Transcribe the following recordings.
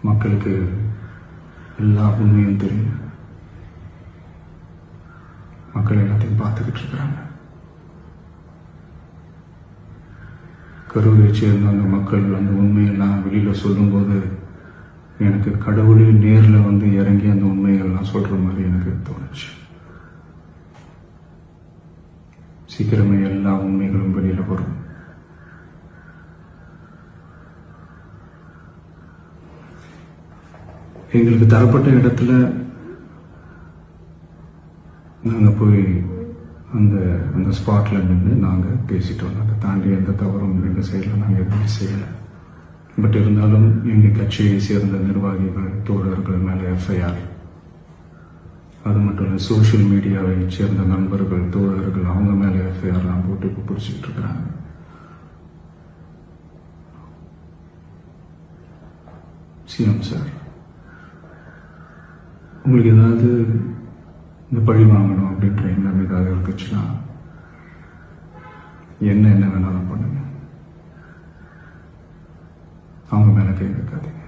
மக்களுக்கு எல்லா உண்மையும் தெரியும். மக்கள் எல்லாத்தையும் பார்த்துக்கிட்டு இருக்கிறாங்க. கரூரை சேர்ந்த அந்த மக்கள் அந்த உண்மையெல்லாம் வெளியில் சொல்லும்போது எனக்கு கடவுளே நேரில் வந்து இறங்கி அந்த உண்மைகள்லாம் சொல்கிற மாதிரி எனக்கு தோணுச்சு. சீக்கிரமே எல்லா உண்மைகளும் வெளியில் வரும். எங்களுக்கு தரப்பட்ட இடத்துல நாங்கள் போய் அந்த அந்த ஸ்பாட்டில் நின்று நாங்கள் பேசிட்டோம். அதை தாண்டி எந்த தவறும் எங்கள் சைடில் நாங்கள் எதுவும் செய்யலை. பட் இருந்தாலும் எங்கள் கட்சியை சேர்ந்த நிர்வாகிகள் தோழர்கள் மேலே எஃப்ஐஆர், அது மட்டும் இல்லை சோஷியல் மீடியாவை சேர்ந்த நண்பர்கள் தோழர்கள் அவங்க மேலே எஃப்ஐஆர்லாம் போட்டு இப்போ பிடிச்சிட்டு இருக்கிறாங்க. சிஎம் சார், உங்களுக்கு ஏதாவது இந்த பழி வாங்கணும் அப்படின்ற எண்ணம் ஏதாவது இருக்குச்சுன்னா என்ன வேணாலும் பண்ணுங்க. அவங்க மேலே கை வைக்காதீங்க.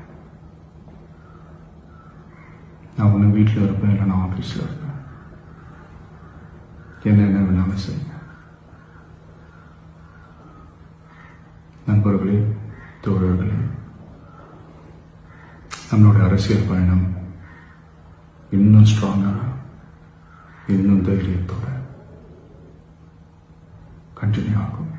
நான் ஒன்று வீட்டில் இருப்பேன், இல்லை நான் ஆஃபீஸில் இருப்பேன். என்ன வேணாலும் செய்யுங்க. நண்பர்களே, தோழர்களே, நம்மளோட அரசியல் பயணம் இன்னும் ஸ்ட்ராங்காக, இன்னும் தைரியத்தோட கண்டினியூ ஆகும்.